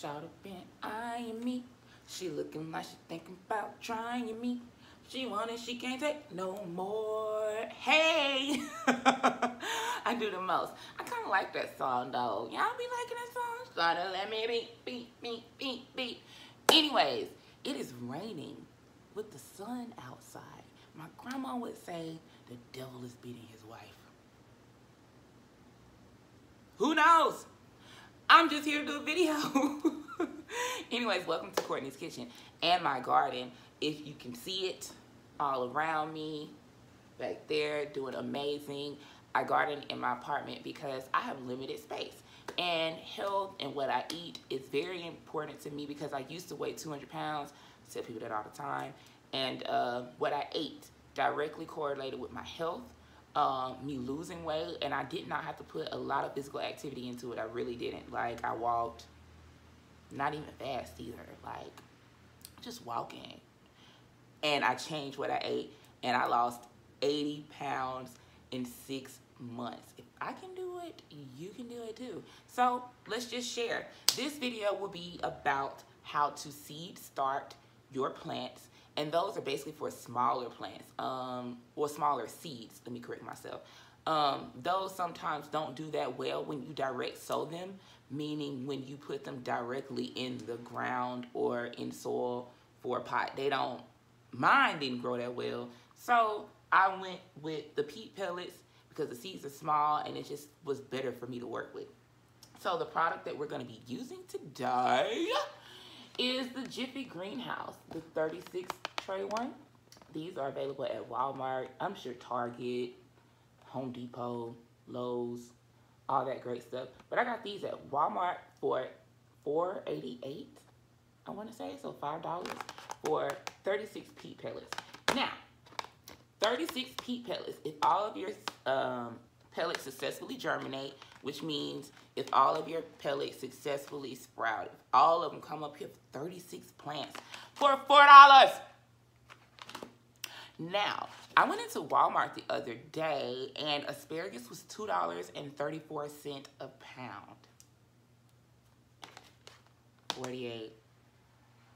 Shout up and eyeing me. She looking like she thinking about trying me. She want it, she can't take no more. Hey! I do the most. I kind of like that song though. Y'all be liking that song? Started let me beat, beat, beat, beat, beat. Anyways, it is raining with the sun outside. My grandma would say the devil is beating his wife. Who knows? I'm just here to do a video. Anyways, welcome to Courtney's Kitchen and my garden. If you can see it all around me, back there, doing amazing. I garden in my apartment because I have limited space. And health and what I eat is very important to me because I used to weigh 200 pounds. I tell people that all the time. And what I ate directly correlated with my health. Me losing weight, and I did not have to put a lot of physical activity into it. I really didn't. Like, I walked, not even fast either, like just walking, and I changed what I ate, and I lost 80 pounds in 6 months. If I can do it, you can do it too. So let's just share. This video will be about how to seed start your plants. And those are basically for smaller plants, or smaller seeds, let me correct myself. Those sometimes don't do that well when you direct sow them, meaning when you put them directly in the ground or in soil for a pot. Mine didn't grow that well. So I went with the peat pellets because the seeds are small and it just was better for me to work with. So the product that we're gonna be using today is the Jiffy greenhouse, the 36 tray one. These are available at Walmart, I'm sure Target, Home Depot, Lowe's, all that great stuff. But I got these at Walmart for $4.88, I want to say, so $5 for 36 peat pellets. Now, 36 peat pellets, if all of your pellets successfully germinate, which means if all of your pellets successfully sprout, if all of them come up here for 36 plants for $4. Now, I went into Walmart the other day and asparagus was $2.34 a pound. 48,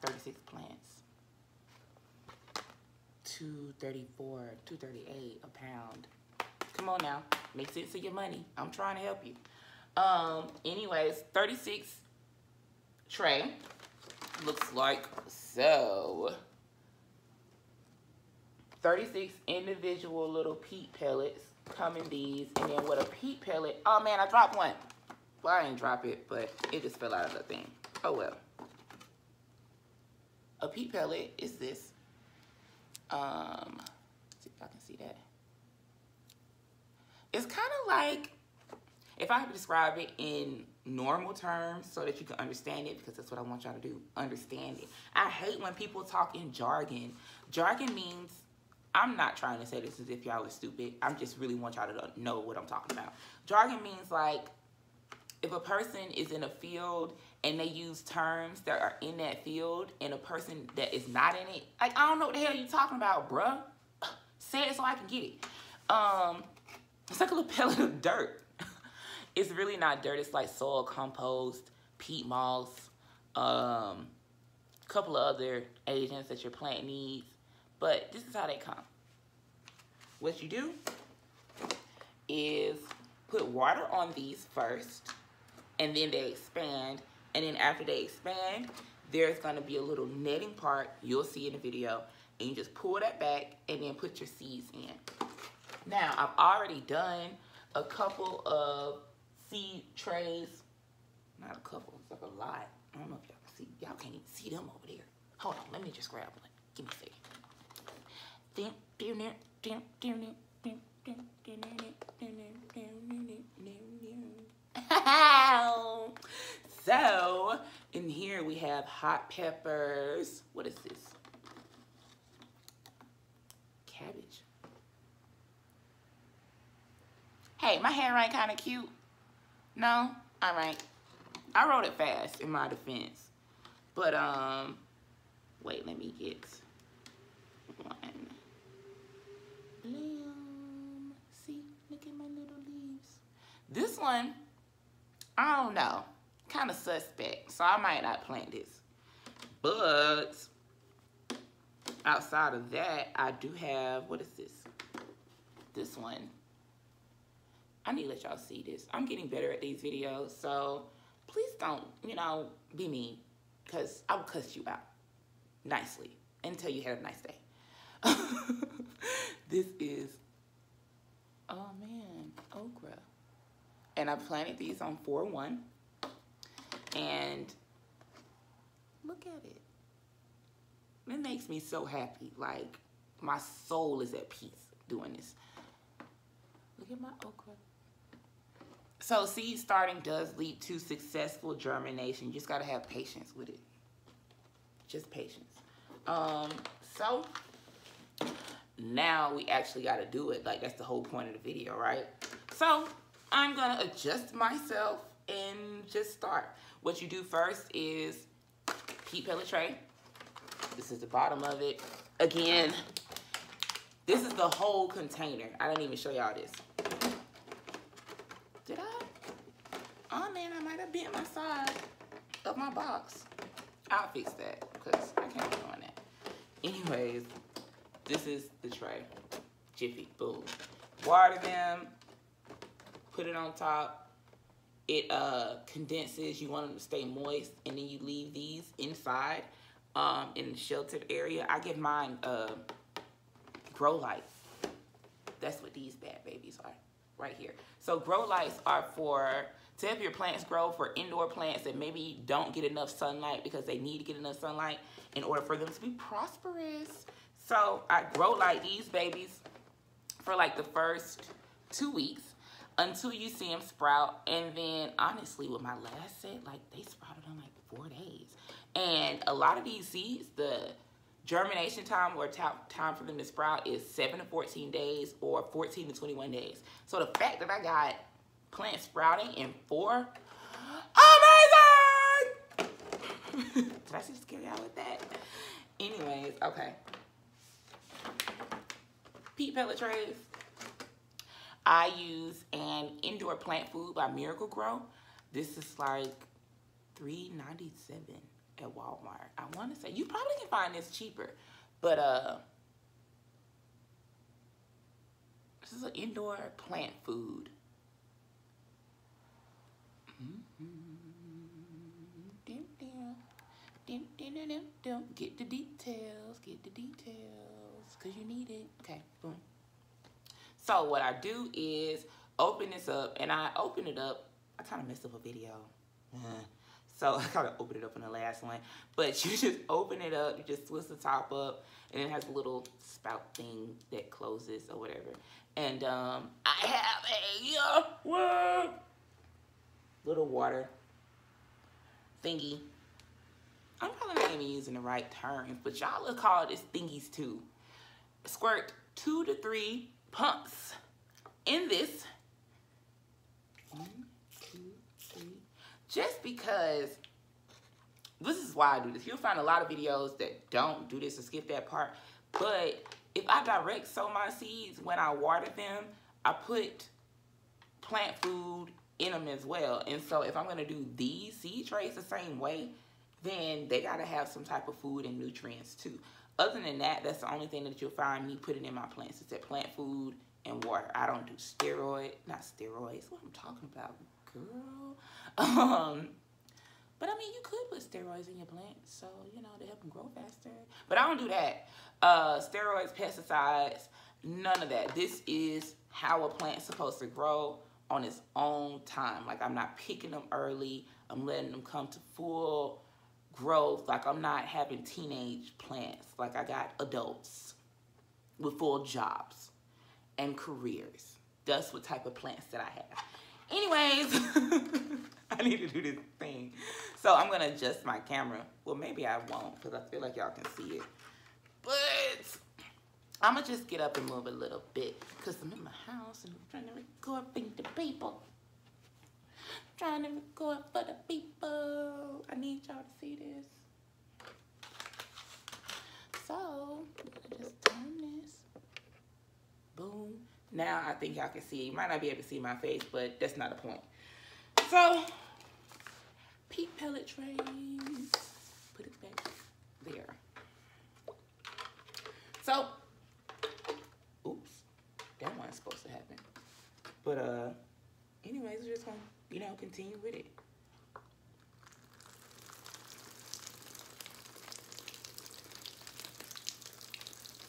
36 plants. $2.34, $2.38 a pound. Come on now, make sense of your money. I'm trying to help you. Anyways, 36 tray looks like so. 36 individual little peat pellets come in these, and then with a peat pellet, oh man, I dropped one. Well, I didn't drop it, but it just fell out of the thing. Oh well. A peat pellet is this. See if I can see that. It's kind of like, if I have to describe it in normal terms so that you can understand it, because that's what I want y'all to do, understand it. I hate when people talk in jargon. Jargon means, I'm not trying to say this as if y'all are stupid. I just really want y'all to know what I'm talking about. Jargon means like, if a person is in a field and they use terms that are in that field and a person that is not in it, like, I don't know what the hell you talking about, bruh. Say it so I can get it. It's like a little pellet of dirt. It's really not dirt. It's like soil compost, peat moss, a couple of other agents that your plant needs. But this is how they come. What you do is put water on these first, and then they expand. And then after they expand, there's gonna be a little netting part. You'll see in the video. And you just pull that back and then put your seeds in. Now, I've already done a couple of seed trays. Not a couple, it's like a lot. I don't know if y'all can see. Y'all can't even see them over there. Hold on, let me just grab one. Give me a second. So, in here we have hot peppers. What is this? Cabbage. Hey, my handwriting kind of cute. No? All right. I wrote it fast in my defense. But, wait, let me get one. See, look at my little leaves. This one, I don't know. kind of suspect. So I might not plant this. But outside of that, I do have, what is this? This one. I need to let y'all see this. I'm getting better at these videos, so please don't, you know, be mean, because I will cuss you out nicely and tell you have a nice day. This is, oh man, okra. And I planted these on 4-1. And look at it. It makes me so happy. Like, my soul is at peace doing this. Look at my okra. So seed starting does lead to successful germination. You just gotta have patience with it. Just patience. So now we actually gotta do it. Like, that's the whole point of the video, right? So I'm gonna adjust myself and just start. What you do first is peat pellet tray. This is the bottom of it. Again, this is the whole container. I didn't even show y'all this. Did I? Oh man, I might have bent my side of my box. I'll fix that because I can't be doing that. Anyways, this is the tray. Jiffy, boom. Water them, put it on top. It condenses, you want them to stay moist, and then you leave these inside in the sheltered area. I give mine grow lights. That's what these bad babies are. Right here. So grow lights are to help your plants grow, for indoor plants that maybe don't get enough sunlight because they need to get enough sunlight in order for them to be prosperous. So I grow light these babies for like the first 2 weeks until you see them sprout. And then honestly, with my last set, like they sprouted in like 4 days. And a lot of these seeds, the germination time or time for them to sprout is 7 to 14 days or 14 to 21 days. So the fact that I got plants sprouting in 4, amazing! Did I just scare y'all with that? Anyways, okay. Peat pellet trays. I use an indoor plant food by Miracle Grow. This is like $3.97. at Walmart. I want to say you probably can find this cheaper, but this is an indoor plant food. Get the details, because you need it. Okay, boom. So what I do is open this up, and I open it up. I kind of messed up a video. So I kind of opened it up in the last one. But you just open it up, you just twist the top up, and it has a little spout thing that closes or whatever. And I have a little water thingy. I'm probably not even using the right terms, but y'all will call this thingies too. Squirt 2 to 3 pumps in this. 1, 2, 3. Just because this is why I do this. You'll find a lot of videos that don't do this or skip that part. But if I direct sow my seeds when I water them, I put plant food in them as well. And so if I'm going to do these seed trays the same way, then they got to have some type of food and nutrients too. Other than that, that's the only thing that you'll find me putting in my plants. It's that plant food and water. I don't do not steroids. What I'm talking about, girl. But I mean, you could put steroids in your plants, so, you know, to help them grow faster. But I don't do that. Steroids, pesticides, none of that. This is how a plant's supposed to grow on its own time. Like, I'm not picking them early. I'm letting them come to full growth. Like, I'm not having teenage plants. Like, I got adults with full jobs and careers. That's what type of plants that I have. Anyways, I need to do this thing. So I'm going to adjust my camera. Well, maybe I won't because I feel like y'all can see it. But I'm going to just get up and move a little bit because I'm in my house and I'm trying to record for the people. Trying to record for the people. I need y'all to see this. So, I'm going to just turn this. Boom. Now I think y'all can see. You might not be able to see my face, but that's not the point. So, peat pellet trays. Put it back there. So, oops, that wasn't supposed to happen. But anyways, we're just gonna, you know, continue with it.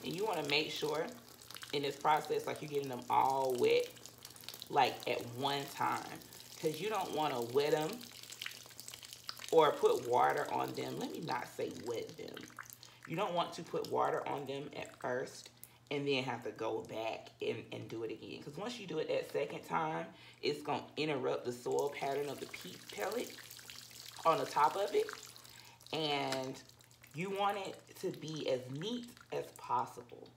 And you want to make sure in this process, like, you're getting them all wet, like, at one time. Because you don't want to wet them or put water on them. Let me not say wet them. You don't want to put water on them at first and then have to go back and do it again. Because once you do it that second time, it's going to interrupt the soil pattern of the peat pellet on the top of it. And you want it to be as neat as possible.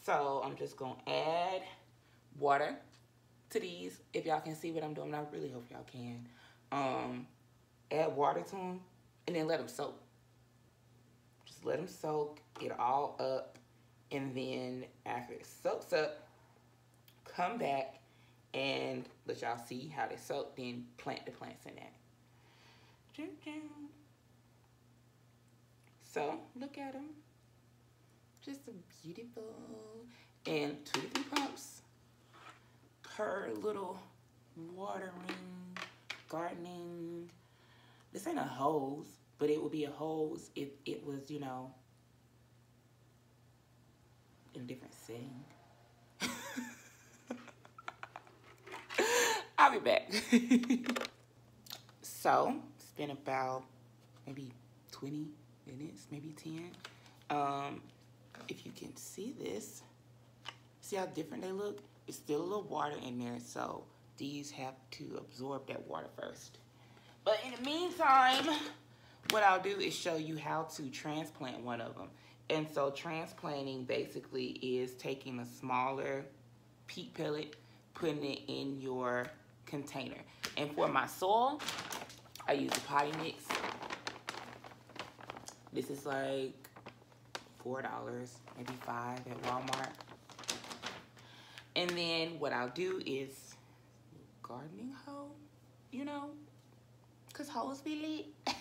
So I'm just going to add water to these. If y'all can see what I'm doing, I really hope y'all can. Add water to them and then let them soak. Just let them soak, get all up, and then after it soaks up, come back and let y'all see how they soak, then plant the plants in that. So, look at them. Just so beautiful. And 2 to 3 pumps per little watering, gardening. This ain't a hose, but it would be a hose if it was, you know, in a different setting. I'll be back. So, it's been about maybe 20 minutes, maybe 10. If you can see this, see how different they look? It's still a little water in there, so these have to absorb that water first. But in the meantime, what I'll do is show you how to transplant one of them. And so transplanting basically is taking a smaller peat pellet, putting it in your container. And for my soil, I use a potting mix. This is like $4, maybe $5 at Walmart. And then what I'll do is gardening hoe, you know, because hoes be lit.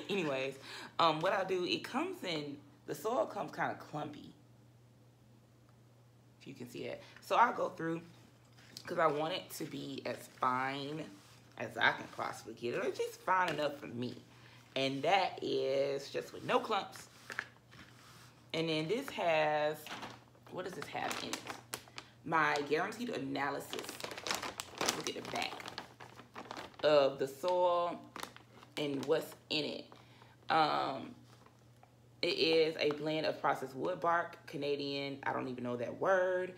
Anyways, what I'll do, it comes in, the soil comes kind of clumpy. If you can see it. So I'll go through, because I want it to be as fine as I can possibly get it, or just fine enough for me. And that is just with no clumps. And then this has, what does this have in it? My guaranteed analysis. Look at the back of the soil and what's in it. It is a blend of processed wood bark, Canadian, I don't even know that word,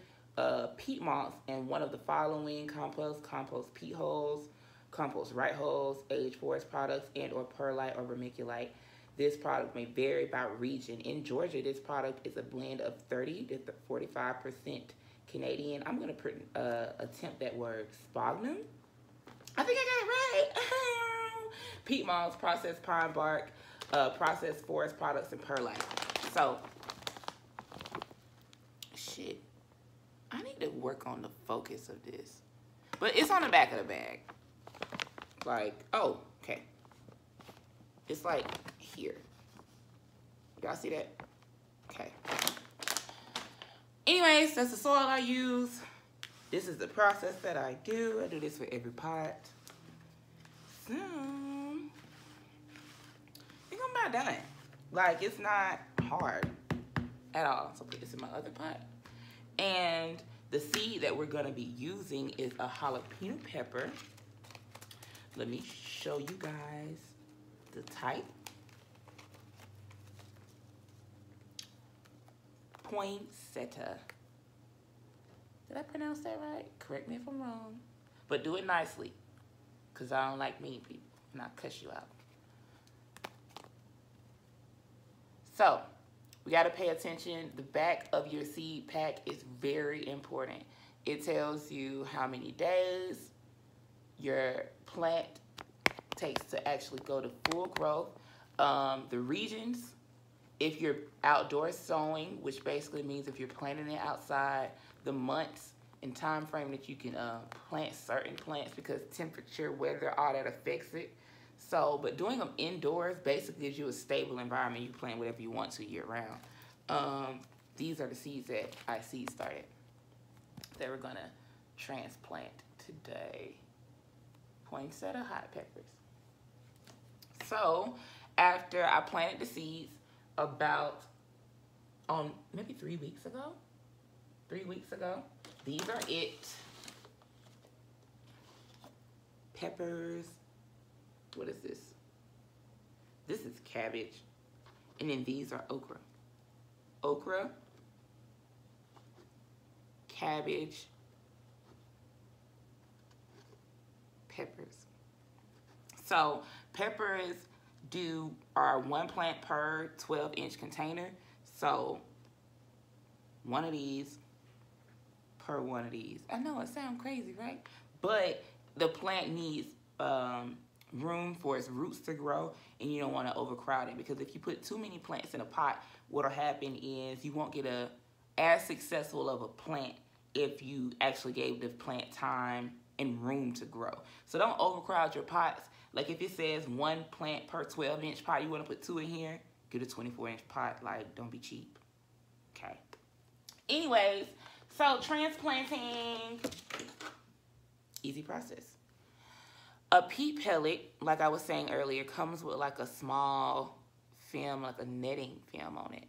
peat moss, and one of the following: compost peat hulls, compost right hulls, aged forest products, and or perlite or vermiculite. This product may vary by region. In Georgia, this product is a blend of 30 to 45% Canadian. I'm going to attempt that word, sphagnum. I think I got it right. Peat moss, processed pine bark, processed forest products, and perlite. So, shit. I need to work on the focus of this. But it's on the back of the bag. Like, oh, okay. It's like here. Y'all see that? Okay. Anyways, that's the soil I use. This is the process that I do. I do this for every pot. So, I think I'm about done. Like, it's not hard at all. So put this in my other pot. And the seed that we're gonna be using is a jalapeno pepper. Let me show you guys the type. Poinsettia. Did I pronounce that right? Correct me if I'm wrong. But do it nicely, because I don't like mean people, and I'll cuss you out. So, we got to pay attention. The back of your seed pack is very important. It tells you how many days your plant takes to actually go to full growth. The regions, if you're outdoor sowing, which basically means if you're planting it outside, the months and time frame that you can plant certain plants, because temperature, weather, all that affects it. So, but doing them indoors basically gives you a stable environment. You plant whatever you want to year round. These are the seeds that I seed started that we're gonna transplant today. Poinsettia hot peppers. So after I planted the seeds about maybe 3 weeks ago, these are it. Peppers. What is this? This is cabbage. And then these are okra. Okra, cabbage, peppers. So peppers are 1 plant per 12-inch container. So one of these per one of these. I know it sounds crazy, right? But the plant needs room for its roots to grow, and you don't want to overcrowd it, because if you put too many plants in a pot, what'll happen is you won't get as successful of a plant if you actually gave the plant time and room to grow. So don't overcrowd your pots. Like if it says 1 plant per 12-inch pot, you want to put 2 in here, get a 24-inch pot. Like, don't be cheap. Okay. Anyways, so transplanting, easy process. A peat pellet, like I was saying earlier, comes with like a small film, like a netting film on it.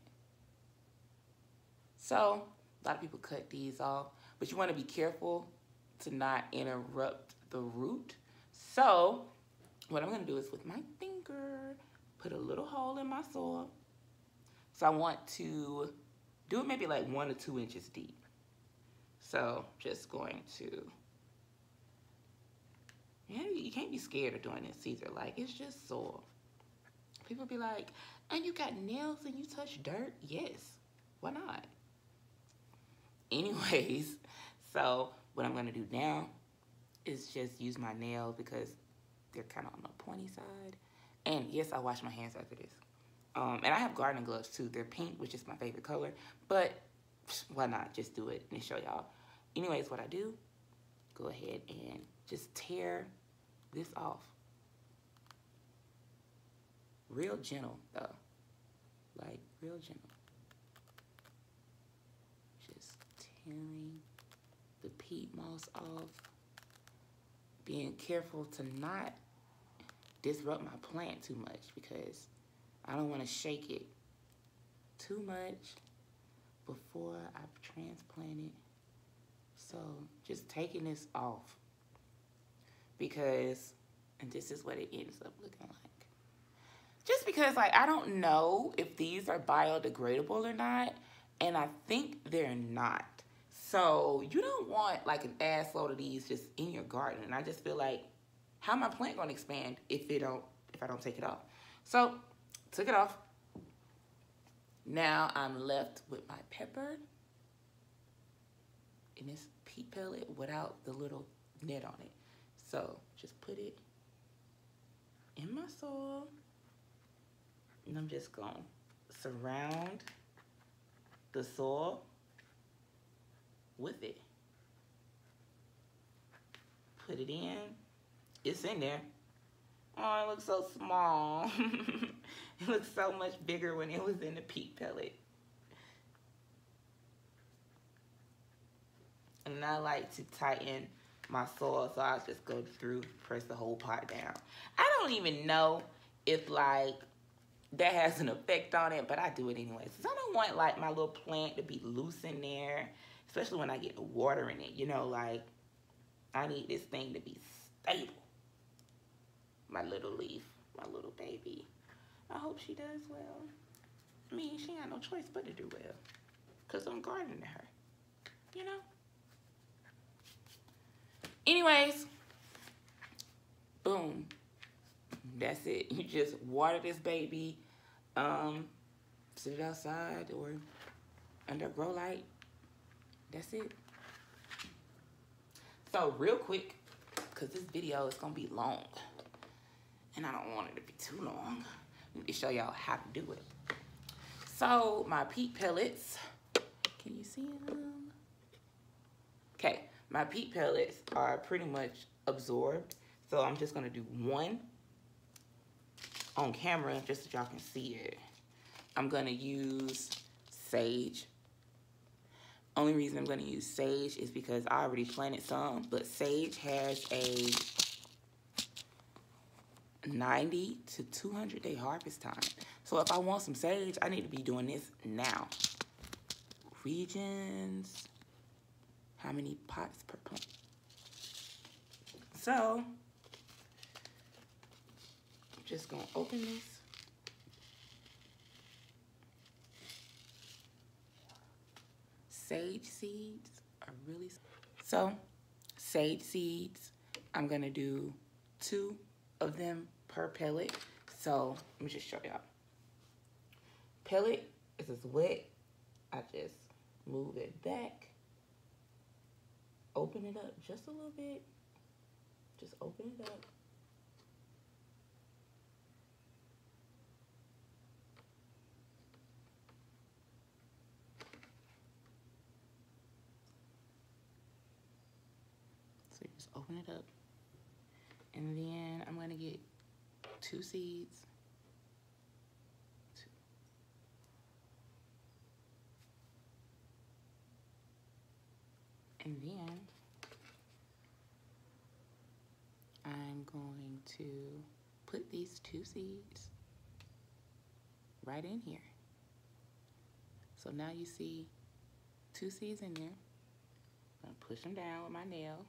So a lot of people cut these off, but you want to be careful to not interrupt the root. So what I'm going to do is with my finger, put a little hole in my soil. So I want to do it maybe like 1 or 2 inches deep. So just going to, yeah, you can't be scared of doing this either. Like, it's just soil. People be like, and you got nails and you touch dirt? Yes, why not? Anyways, so what I'm gonna do now is just use my nails because they're kind of on the pointy side. And yes, I wash my hands after this. And I have gardening gloves too. They're pink, which is my favorite color, but why not just do it and show y'all. Anyways, what I do, go ahead and just tear this off. Real gentle though, like real gentle. Just tearing the peat moss off. Being careful to not disrupt my plant too much because I don't want to shake it too much before I transplant it. So just taking this off because, and this is what it ends up looking like. Just because, like, I don't know if these are biodegradable or not, and I think they're not. So you don't want like an ass load of these just in your garden. And I just feel like, how am my plant gonna expand if I don't take it off? So took it off. Now I'm left with my pepper in this peat pellet without the little net on it. So just put it in my soil, and I'm just gonna surround the soil with it. Put it in. It's in there. Oh, it looks so small. It looks so much bigger when it was in the peat pellet. And I like to tighten my soil, so I'll just go through, press the whole pot down. I don't even know if like that has an effect on it, but I do it anyways. Cause I don't want like my little plant to be loose in there, especially when I get water in it. You know, like I need this thing to be stable. My little leaf, my little baby. I hope she does well. I mean, she ain't no choice but to do well, cause I'm gardening her, you know? Anyways, boom. That's it. You just water this baby, sit it outside or under grow light. That's it. So real quick, cause this video is gonna be long, and I don't want it to be too long. I need to show y'all how to do it. So my peat pellets, can you see them? Okay, my peat pellets are pretty much absorbed. So I'm just gonna do 1 on camera just so y'all can see it. I'm gonna use sage. Only reason I'm gonna use sage is because I already planted some, but sage has a 90 to 200 day harvest time. So if I want some sage, I need to be doing this now. Regions, how many pots per plant? So, I'm just gonna open this. Sage seeds are really, so sage seeds, I'm gonna do 2 of them per pellet. So let me just show y'all. Pellet is as wet. I just move it back, open it up just a little bit, just open it up. So you just open it up, and then I'm gonna get 2 seeds. And then I'm going to put these 2 seeds right in here. So now you see 2 seeds in there. I'm gonna push them down with my nail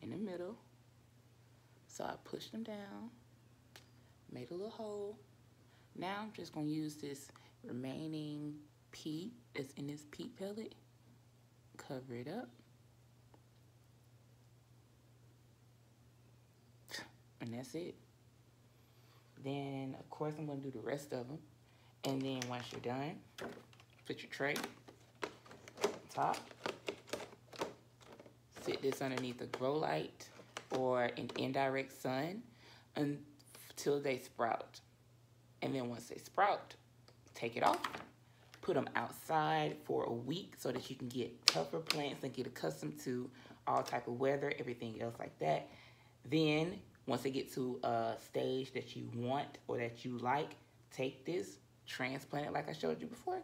in the middle. So I pushed them down, made a little hole. Now I'm just gonna use this remaining peat that's in this peat pellet, cover it up, and that's it. Then of course I'm gonna do the rest of them. And then once you're done, put your tray on top, sit this underneath a grow light or an indirect sun until they sprout. And then once they sprout, take it off, put them outside for a week so that you can get tougher plants and get accustomed to all type of weather, everything else like that. Then once they get to a stage that you want or that you like, take this, transplant it like I showed you before,